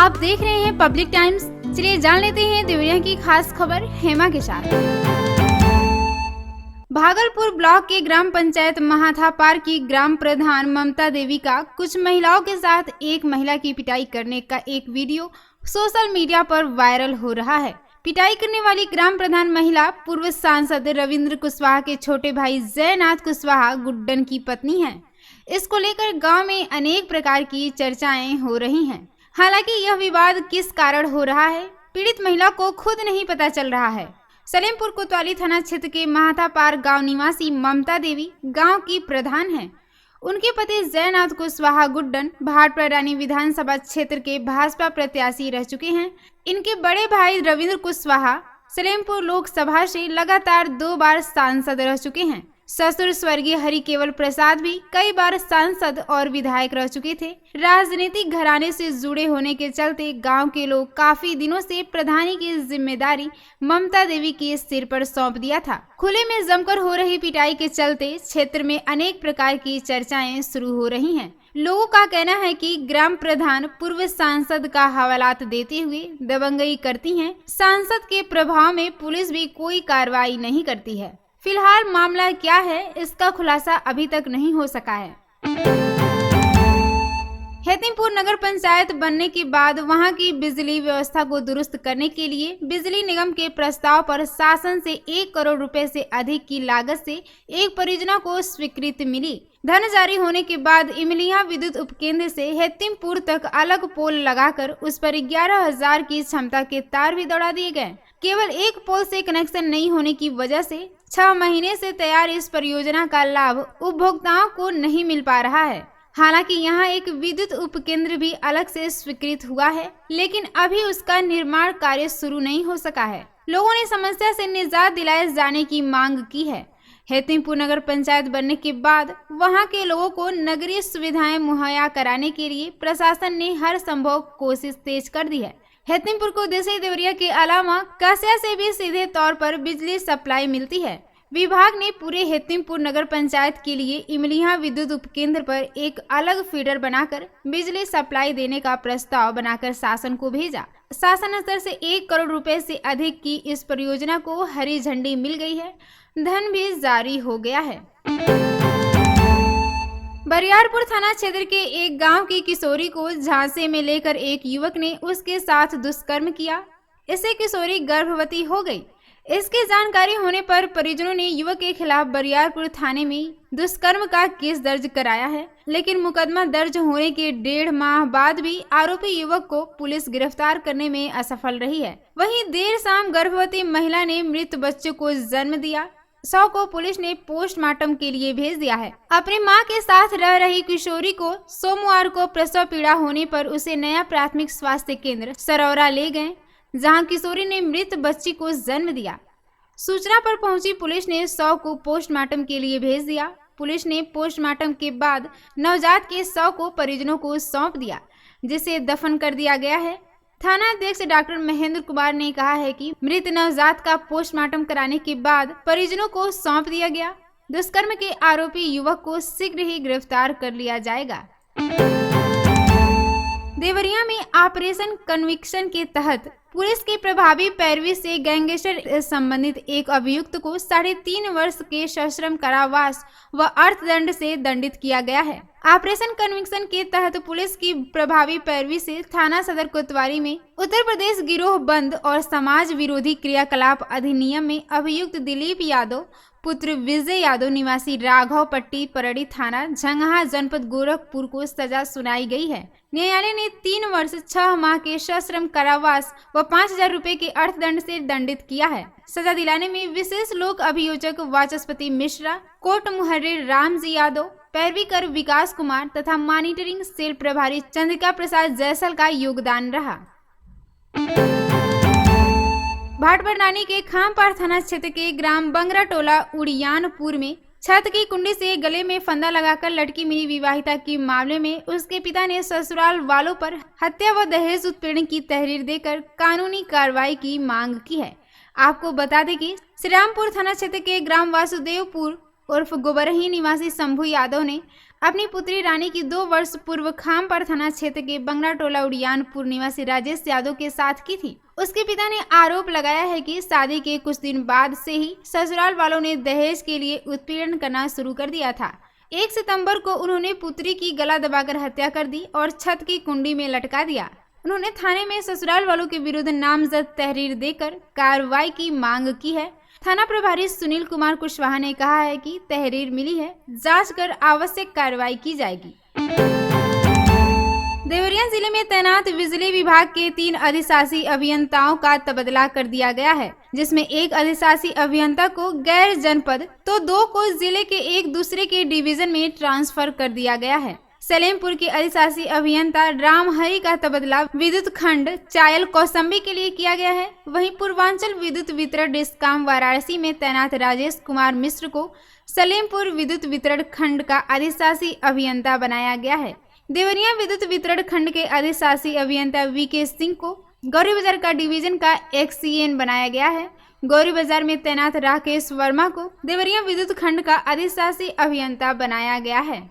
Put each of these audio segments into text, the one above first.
आप देख रहे हैं पब्लिक टाइम्स। चलिए जान लेते हैं देवरिया की खास खबर हेमा के साथ। भागलपुर ब्लॉक के ग्राम पंचायत महाथापार की ग्राम प्रधान ममता देवी का कुछ महिलाओं के साथ एक महिला की पिटाई करने का एक वीडियो सोशल मीडिया पर वायरल हो रहा है। पिटाई करने वाली ग्राम प्रधान महिला पूर्व सांसद रविंद्र कुशवाहा के छोटे भाई जयनाथ कुशवाहा गुड्डन की पत्नी है। इसको लेकर गांव में अनेक प्रकार की चर्चाएं हो रही हैं। हालांकि यह विवाद किस कारण हो रहा है, पीड़ित महिला को खुद नहीं पता चल रहा है। सलेमपुर कोतवाली थाना क्षेत्र के महाथापार गांव निवासी ममता देवी गांव की प्रधान हैं। उनके पति जयनाथ कुशवाहा गुड्डन भाटपा रानी विधानसभा क्षेत्र के भाजपा प्रत्याशी रह चुके हैं। इनके बड़े भाई रविंद्र कुशवाहा सलेमपुर लोकसभा से लगातार 2 बार सांसद रह चुके हैं। ससुर स्वर्गीय हरि केवल प्रसाद भी कई बार सांसद और विधायक रह चुके थे। राजनीतिक घराने से जुड़े होने के चलते गांव के लोग काफी दिनों से प्रधानी की जिम्मेदारी ममता देवी के सिर पर सौंप दिया था। खुले में जमकर हो रही पिटाई के चलते क्षेत्र में अनेक प्रकार की चर्चाएं शुरू हो रही हैं। लोगों का कहना है कि ग्राम प्रधान पूर्व सांसद का हवालात देते हुए दबंगई करती हैं। सांसद के प्रभाव में पुलिस भी कोई कार्रवाई नहीं करती है। फिलहाल मामला क्या है, इसका खुलासा अभी तक नहीं हो सका है। हेतिमपुर नगर पंचायत बनने के बाद वहां की बिजली व्यवस्था को दुरुस्त करने के लिए बिजली निगम के प्रस्ताव पर शासन से 1 करोड़ रुपए से अधिक की लागत से एक परियोजना को स्वीकृति मिली। धन जारी होने के बाद इमलिया विद्युत उपकेंद्र से हेतिमपुर तक अलग पोल लगाकर उस पर 11,000 की क्षमता के तार भी दौड़ा दिए गए। केवल एक पोल से कनेक्शन नहीं होने की वजह से 6 महीने से तैयार इस परियोजना का लाभ उपभोक्ताओं को नहीं मिल पा रहा है। हालांकि यहां एक विद्युत उपकेंद्र भी अलग से स्वीकृत हुआ है, लेकिन अभी उसका निर्माण कार्य शुरू नहीं हो सका है। लोगों ने समस्या से निजात दिलाए जाने की मांग की है। हेतिमपुर नगर पंचायत बनने के बाद वहां के लोगों को नगरीय सुविधाएं मुहैया कराने के लिए प्रशासन ने हर संभव कोशिश तेज कर दी है। हेतिमपुर को देसई देवरिया के अलावा कसिया से भी सीधे तौर पर बिजली सप्लाई मिलती है। विभाग ने पूरे हेतिमपुर नगर पंचायत के लिए इमलिया विद्युत उपकेंद्र पर एक अलग फीडर बनाकर बिजली सप्लाई देने का प्रस्ताव बनाकर शासन को भेजा। शासन स्तर से 1 करोड़ रुपए से अधिक की इस परियोजना को हरी झंडी मिल गई है। धन भी जारी हो गया है। बरियारपुर थाना क्षेत्र के एक गांव की किशोरी को झांसे में लेकर एक युवक ने उसके साथ दुष्कर्म किया। इससे किशोरी गर्भवती हो गई। इसकी जानकारी होने पर परिजनों ने युवक के खिलाफ बरियारपुर थाने में दुष्कर्म का केस दर्ज कराया है, लेकिन मुकदमा दर्ज होने के 1.5 माह बाद भी आरोपी युवक को पुलिस गिरफ्तार करने में असफल रही है। वहीं देर शाम गर्भवती महिला ने मृत बच्चे को जन्म दिया। शव को पुलिस ने पोस्टमार्टम के लिए भेज दिया है। अपनी मां के साथ रह रही किशोरी को सोमवार को प्रसव पीड़ा होने पर उसे नया प्राथमिक स्वास्थ्य केंद्र सरौरा ले गए, जहां किशोरी ने मृत बच्ची को जन्म दिया। सूचना पर पहुंची पुलिस ने शव को पोस्टमार्टम के लिए भेज दिया। पुलिस ने पोस्टमार्टम के बाद नवजात के शव को परिजनों को सौंप दिया, जिसे दफन कर दिया गया है। थाना अध्यक्ष डॉक्टर महेंद्र कुमार ने कहा है कि मृत नवजात का पोस्टमार्टम कराने के बाद परिजनों को सौंप दिया गया। दुष्कर्म के आरोपी युवक को शीघ्र ही गिरफ्तार कर लिया जाएगा। देवरिया में ऑपरेशन कन्विक्शन के तहत पुलिस की प्रभावी पैरवी से गैंगस्टर संबंधित एक अभियुक्त को 3.5 वर्ष के सश्रम कारावास व अर्थदंड से दंडित किया गया है। ऑपरेशन कन्विक्शन के तहत पुलिस की प्रभावी पैरवी से थाना सदर कोतवाली में उत्तर प्रदेश गिरोह बंद और समाज विरोधी क्रियाकलाप अधिनियम में अभियुक्त दिलीप यादव पुत्र विजय यादव निवासी राघव पट्टी परड़ी थाना झंगहा जनपद गोरखपुर को सजा सुनाई गई है। न्यायालय ने 3 वर्ष 6 माह के सश्रम कारावास व 5,000 रुपए के अर्थदंड से दंडित किया है। सजा दिलाने में विशेष लोक अभियोजक वाचस्पति मिश्रा, कोर्ट मुहर्रिर रामजी यादव, पैरवी कर विकास कुमार तथा मॉनिटरिंग सेल प्रभारी चंद्रिका प्रसाद जैसल का योगदान रहा। भाटबरनानी के खामपार थाना क्षेत्र के ग्राम बंगरा टोला उड़ियानपुर में छत की कुंडी से गले में फंदा लगाकर लड़की मिली विवाहिता के मामले में उसके पिता ने ससुराल वालों पर हत्या व दहेज उत्पीड़न की तहरीर देकर कानूनी कार्रवाई की मांग की है। आपको बता दें कि श्रीरामपुर थाना क्षेत्र के ग्राम वासुदेवपुर उर्फ गोबरही निवासी शंभू यादव ने अपनी पुत्री रानी की 2 वर्ष पूर्व खामपर थाना क्षेत्र के बंगला टोला उड़ियानपुर निवासी राजेश यादव के साथ की थी। उसके पिता ने आरोप लगाया है कि शादी के कुछ दिन बाद से ही ससुराल वालों ने दहेज के लिए उत्पीड़न करना शुरू कर दिया था। 1 सितंबर को उन्होंने पुत्री की गला दबाकर हत्या कर दी और छत की कुंडी में लटका दिया। उन्होंने थाने में ससुराल वालों के विरुद्ध नामजद तहरीर देकर कार्रवाई की मांग की है। थाना प्रभारी सुनील कुमार कुशवाहा ने कहा है कि तहरीर मिली है, जांच कर आवश्यक कार्रवाई की जाएगी। देवरिया जिले में तैनात बिजली विभाग के 3 अधिशासी अभियंताओं का तबादला कर दिया गया है, जिसमें एक अधिशासी अभियंता को गैर जनपद तो 2 को जिले के एक दूसरे के डिवीजन में ट्रांसफर कर दिया गया है। सलेमपुर के अधिशासी अभियंता रामहरि का तबादला विद्युत खंड चायल कौसंबी के लिए किया गया है। वहीं पूर्वांचल विद्युत वितरण डिस्काम वाराणसी में तैनात राजेश कुमार मिश्र को सलेमपुर विद्युत वितरण खंड का अधिशासी अभियंता बनाया गया है। देवरिया विद्युत वितरण खंड के अधिशासी अभियंता वीके सिंह को गौरी बाजार का डिवीजन का एक्सीएन बनाया गया है। गौरी बाजार में तैनात राकेश वर्मा को देवरिया विद्युत खंड का अधिशासी अभियंता बनाया गया है।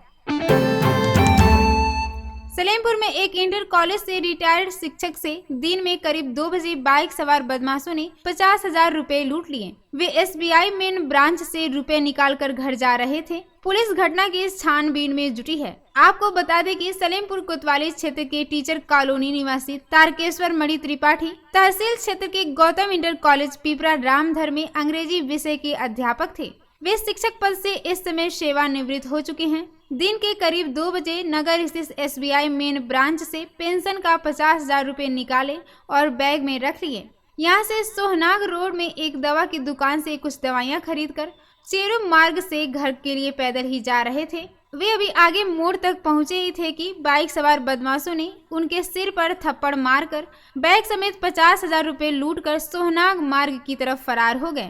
सलेमपुर में एक इंटर कॉलेज से रिटायर्ड शिक्षक से दिन में करीब 2 बजे बाइक सवार बदमाशों ने 50,000 रुपए लूट लिए। वे एसबीआई मेन ब्रांच से रुपए निकालकर घर जा रहे थे। पुलिस घटना की छानबीन में जुटी है। आपको बता दें कि सलेमपुर कोतवाली क्षेत्र के टीचर कॉलोनी निवासी तारकेश्वर मणि त्रिपाठी तहसील क्षेत्र के गौतम इंटर कॉलेज पिपरा रामधर में अंग्रेजी विषय के अध्यापक थे। वे शिक्षक पद से इस समय सेवानिवृत्त हो चुके हैं। दिन के करीब 2 बजे नगर स्थित एसबीआई मेन ब्रांच से पेंशन का 50,000 रुपए निकाले और बैग में रख लिए। यहां से सोहनाग रोड में एक दवा की दुकान से कुछ दवाइयां खरीदकर चेरू मार्ग से घर के लिए पैदल ही जा रहे थे। वे अभी आगे मोड़ तक पहुंचे ही थे कि बाइक सवार बदमाशों ने उनके सिर पर थप्पड़ मारकर बैग समेत 50,000 रुपए लूटकर सोहनाग मार्ग की तरफ फरार हो गए।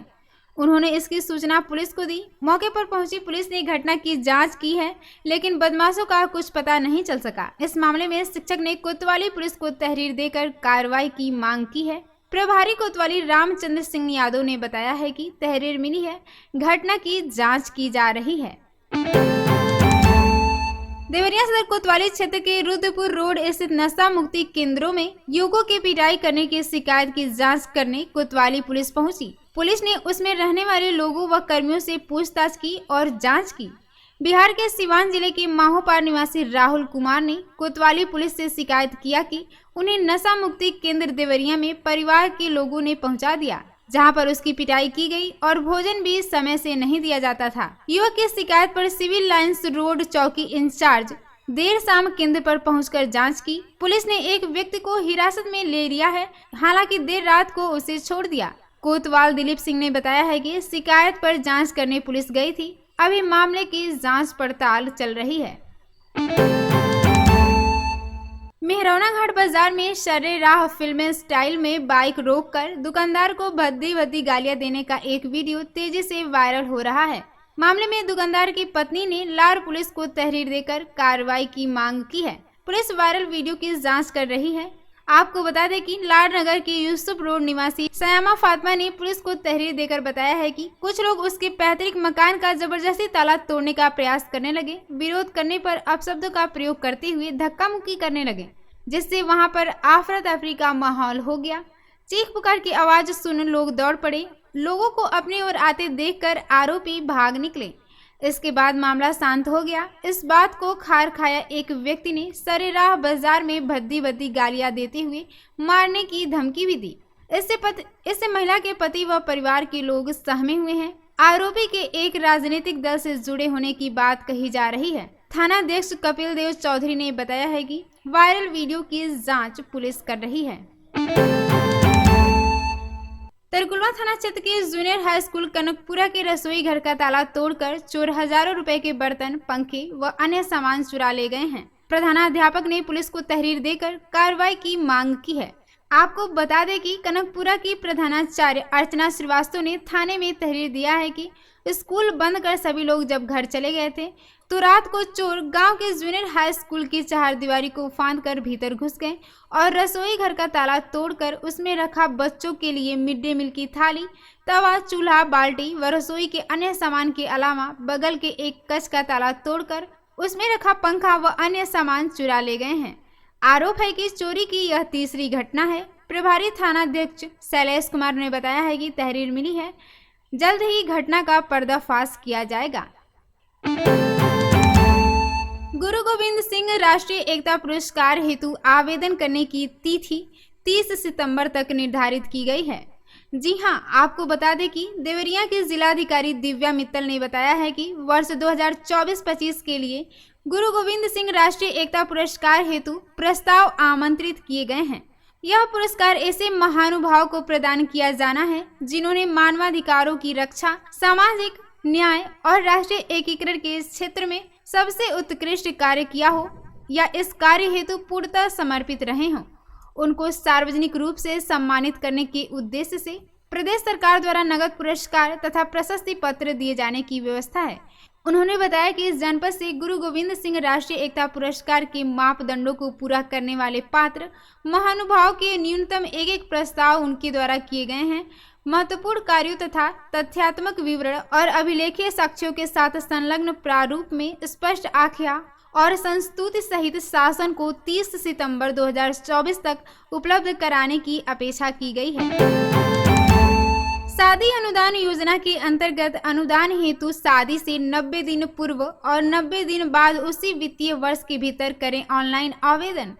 उन्होंने इसकी सूचना पुलिस को दी। मौके पर पहुंची पुलिस ने घटना की जांच की है, लेकिन बदमाशों का कुछ पता नहीं चल सका। इस मामले में शिक्षक ने कोतवाली पुलिस को तहरीर देकर कार्रवाई की मांग की है। प्रभारी कोतवाली रामचंद्र सिंह यादव ने बताया है कि तहरीर मिली है, घटना की जांच की जा रही है। देवरिया सदर कोतवाली क्षेत्र के रुद्रपुर रोड स्थित नशा मुक्ति केंद्रों में युवकों की पिटाई करने की शिकायत की जांच करने कोतवाली पुलिस पहुंची। पुलिस ने उसमें रहने वाले लोगों व कर्मियों से पूछताछ की और जांच की। बिहार के सिवान जिले के माहोपार निवासी राहुल कुमार ने कोतवाली पुलिस से शिकायत किया कि उन्हें नशा मुक्ति केंद्र देवरिया में परिवार के लोगों ने पहुंचा दिया, जहां पर उसकी पिटाई की गई और भोजन भी समय से नहीं दिया जाता था। युवक की शिकायत पर सिविल लाइंस रोड चौकी इंचार्ज देर शाम केंद्र पर पहुंचकर जांच की। पुलिस ने एक व्यक्ति को हिरासत में ले लिया है, हालांकि देर रात को उसे छोड़ दिया। कोतवाल दिलीप सिंह ने बताया है कि शिकायत पर जांच करने पुलिस गई थी। अभी मामले की जांच पड़ताल चल रही है। मेहरौना घाट बाजार में शर्रेराह फिल्म स्टाइल में बाइक रोककर दुकानदार को भद्दी भद्दी गालियां देने का एक वीडियो तेजी से वायरल हो रहा है। मामले में दुकानदार की पत्नी ने लार पुलिस को तहरीर देकर कार्रवाई की मांग की है। पुलिस वायरल वीडियो की जांच कर रही है। आपको बता दें कि लार नगर के यूसुफ रोड निवासी सयामा फातिमा ने पुलिस को तहरीर देकर बताया है कि कुछ लोग उसके पैतृक मकान का जबरदस्ती ताला तोड़ने का प्रयास करने लगे। विरोध करने पर अपशब्दों का प्रयोग करते हुए धक्का मुक्की करने लगे, जिससे वहां पर आफरा तफरी का माहौल हो गया। चीख पुकार की आवाज सुन लोग दौड़ पड़े। लोगों को अपनी ओर आते देखकर आरोपी भाग निकले। इसके बाद मामला शांत हो गया। इस बात को खार खाया एक व्यक्ति ने सरेराह बाजार में भद्दी भद्दी गालियां देते हुए मारने की धमकी भी दी। इससे महिला के पति व परिवार के लोग सहमे हुए हैं। आरोपी के एक राजनीतिक दल से जुड़े होने की बात कही जा रही है। थाना अध्यक्ष कपिल देव चौधरी ने बताया है कि वायरल वीडियो की जांच पुलिस कर रही है। तरकुलवा थाना क्षेत्र के जूनियर हाई स्कूल कनकपुरा के रसोई घर का ताला तोड़कर चोर हजारों रुपए के बर्तन, पंखे व अन्य सामान चुरा ले गए हैं। प्रधानाध्यापक ने पुलिस को तहरीर देकर कार्रवाई की मांग की है। आपको बता दें कि कनकपुरा की प्रधानाचार्य अर्चना श्रीवास्तव ने थाने में तहरीर दिया है कि स्कूल बंद कर सभी लोग जब घर चले गए थे तो रात को चोर गांव के जूनियर हाई स्कूल की चारदीवारी को फांद कर भीतर घुस गए और रसोई घर का ताला तोड़कर उसमें रखा बच्चों के लिए मिड डे मील की थाली, तवा, चूल्हा, बाल्टी व रसोई के अन्य सामान के अलावा बगल के एक कच का ताला तोड़कर उसमें रखा पंखा व अन्य सामान चुरा ले गए हैं। आरोप है कि चोरी की यह तीसरी घटना है। प्रभारी थानाध्यक्ष शैलेश कुमार ने बताया है कि तहरीर मिली है, जल्द ही घटना का पर्दाफाश किया जाएगा। गुरु गोविंद सिंह राष्ट्रीय एकता पुरस्कार हेतु आवेदन करने की तिथि 30 सितंबर तक निर्धारित की गई है। जी हां, आपको बता दें कि देवरिया के जिलाधिकारी दिव्या मित्तल ने बताया है कि वर्ष 2024-25 के लिए गुरु गोविंद सिंह राष्ट्रीय एकता पुरस्कार हेतु प्रस्ताव आमंत्रित किए गए हैं। यह पुरस्कार ऐसे महानुभाव को प्रदान किया जाना है जिन्होंने मानवाधिकारों की रक्षा, सामाजिक न्याय और राष्ट्रीय एकीकरण के क्षेत्र में सबसे उत्कृष्ट कार्य किया हो या इस कार्य हेतु पूर्णतः समर्पित रहे हों। उनको सार्वजनिक रूप से सम्मानित करने के उद्देश्य से प्रदेश सरकार द्वारा नगद पुरस्कार तथा प्रशस्ति पत्र दिए जाने की व्यवस्था है। उन्होंने बताया कि इस जनपद से गुरु गोविंद सिंह राष्ट्रीय एकता पुरस्कार के मापदंडों को पूरा करने वाले पात्र महानुभाव के न्यूनतम एक प्रस्ताव उनके द्वारा किए गए हैं। महत्वपूर्ण कार्यों तथा तथ्यात्मक विवरण और अभिलेखीय साक्ष्यों के साथ संलग्न प्रारूप में स्पष्ट आख्या और संस्तुति सहित शासन को 30 सितंबर 2024 तक उपलब्ध कराने की अपेक्षा की गई है। शादी अनुदान योजना के अंतर्गत अनुदान हेतु शादी से 90 दिन पूर्व और 90 दिन बाद उसी वित्तीय वर्ष के भीतर करें ऑनलाइन आवेदन।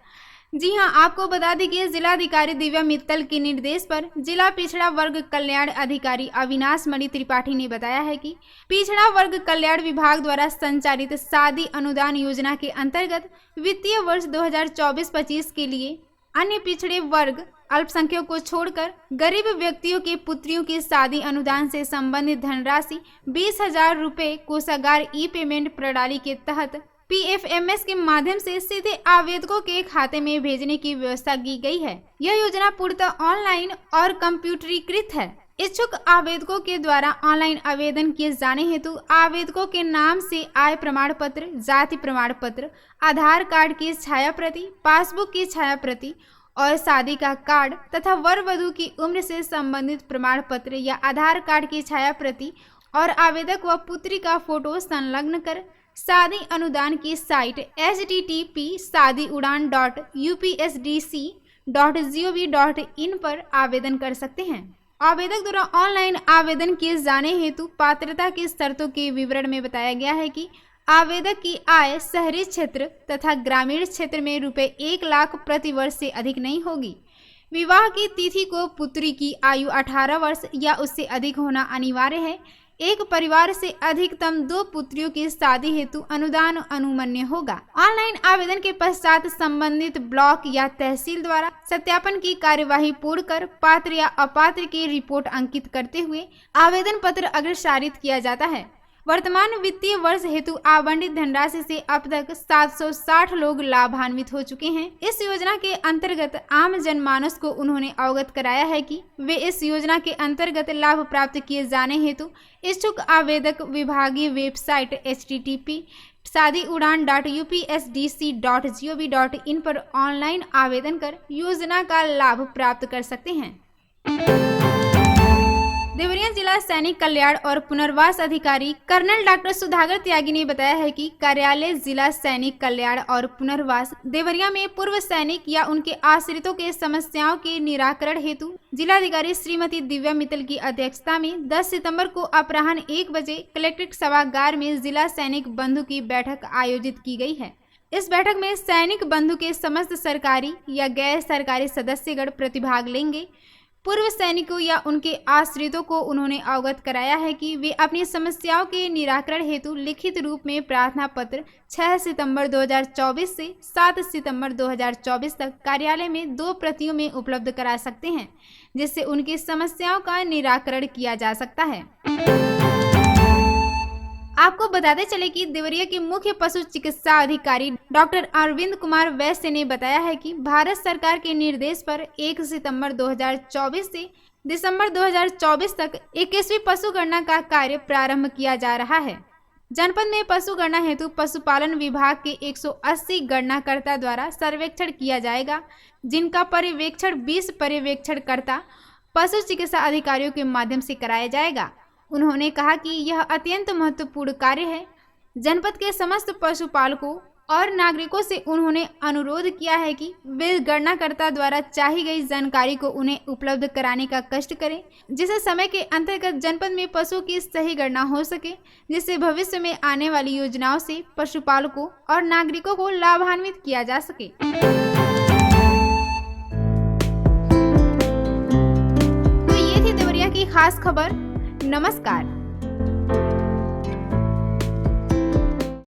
जी हां, आपको बता दें कि जिलाधिकारी दिव्या मित्तल के निर्देश पर जिला पिछड़ा वर्ग कल्याण अधिकारी अविनाश मणि त्रिपाठी ने बताया है कि पिछड़ा वर्ग कल्याण विभाग द्वारा संचालित शादी अनुदान योजना के अंतर्गत वित्तीय वर्ष 2024-25 के लिए अन्य पिछड़े वर्ग अल्पसंख्यकों को छोड़कर गरीब व्यक्तियों के पुत्रियों की शादी अनुदान से संबंधित धनराशि 20,000 रुपए कोषागार ई पेमेंट प्रणाली के तहत PFMS के माध्यम से सीधे आवेदकों के खाते में भेजने की व्यवस्था की गई है। यह योजना पूर्णतः ऑनलाइन और कंप्यूटरीकृत है। इच्छुक आवेदकों के द्वारा ऑनलाइन आवेदन किए जाने हेतु आवेदकों के नाम से आय प्रमाण पत्र, जाति प्रमाण पत्र, आधार कार्ड की छाया प्रति, पासबुक की छाया प्रति और शादी का कार्ड तथा वर वधू की उम्र से संबंधित प्रमाण पत्र या आधार कार्ड की छाया प्रति और आवेदक व पुत्री का फोटो संलग्न कर शादी अनुदान की साइट http://shadiudan.upsdc.gov.in पर आवेदन कर सकते हैं। आवेदक द्वारा ऑनलाइन आवेदन किए जाने हेतु पात्रता की शर्तों के विवरण में बताया गया है कि आवेदक की आय शहरी क्षेत्र तथा ग्रामीण क्षेत्र में ₹1 लाख प्रति वर्ष से अधिक नहीं होगी। विवाह की तिथि को पुत्री की आयु 18 वर्ष या उससे अधिक होना अनिवार्य है। एक परिवार से अधिकतम 2 पुत्रियों की शादी हेतु अनुदान अनुमन्य होगा। ऑनलाइन आवेदन के पश्चात संबंधित ब्लॉक या तहसील द्वारा सत्यापन की कार्यवाही पूर्ण कर पात्र या अपात्र की रिपोर्ट अंकित करते हुए आवेदन पत्र अग्रसारित किया जाता है। वर्तमान वित्तीय वर्ष हेतु आवंटित धनराशि से अब तक 760 लोग लाभान्वित हो चुके हैं। इस योजना के अंतर्गत आम जनमानस को उन्होंने अवगत कराया है कि वे इस योजना के अंतर्गत लाभ प्राप्त किए जाने हेतु इच्छुक आवेदक विभागीय वेबसाइट http://shadiudan.upsdc.gov.in पर ऑनलाइन आवेदन कर योजना का लाभ प्राप्त कर सकते हैं। देवरिया जिला सैनिक कल्याण और पुनर्वास अधिकारी कर्नल डॉक्टर सुधाकर त्यागी ने बताया है कि कार्यालय जिला सैनिक कल्याण और पुनर्वास देवरिया में पूर्व सैनिक या उनके आश्रितों के समस्याओं के निराकरण हेतु जिलाधिकारी श्रीमती दिव्या मित्तल की अध्यक्षता में 10 सितंबर को अपराह्न 1 बजे कलेक्ट्रेट सभागार में जिला सैनिक बंधु की बैठक आयोजित की गई है। इस बैठक में सैनिक बंधु के समस्त सरकारी या गैर सरकारी सदस्यगण प्रतिभाग लेंगे। पूर्व सैनिकों या उनके आश्रितों को उन्होंने अवगत कराया है कि वे अपनी समस्याओं के निराकरण हेतु लिखित रूप में प्रार्थना पत्र 6 सितंबर 2024 से 7 सितंबर 2024 तक कार्यालय में 2 प्रतियों में उपलब्ध करा सकते हैं, जिससे उनकी समस्याओं का निराकरण किया जा सकता है। आपको बताते चले कि देवरिया के मुख्य पशु चिकित्सा अधिकारी डॉक्टर अरविंद कुमार वैश्य ने बताया है कि भारत सरकार के निर्देश पर 1 सितंबर 2024 से दिसंबर 2024 तक 21वीं पशु गणना का कार्य प्रारंभ किया जा रहा है। जनपद में पशु गणना हेतु पशुपालन विभाग के 180 गणनाकर्ता द्वारा सर्वेक्षण किया जाएगा, जिनका पर्यवेक्षण 20 पर्यवेक्षणकर्ता पशु चिकित्सा अधिकारियों के माध्यम से कराया जाएगा। उन्होंने कहा कि यह अत्यंत महत्वपूर्ण कार्य है, जनपद के समस्त पशुपालकों और नागरिकों से उन्होंने अनुरोध किया है कि वे गणनाकर्ता द्वारा चाही गई जानकारी को उन्हें उपलब्ध कराने का कष्ट करें, जिससे समय के अंतर्गत जनपद में पशुओं की सही गणना हो सके, जिससे भविष्य में आने वाली योजनाओं से पशुपालकों और नागरिकों को लाभान्वित किया जा सके। तो ये थी देवरिया की खास खबर। नमस्कार।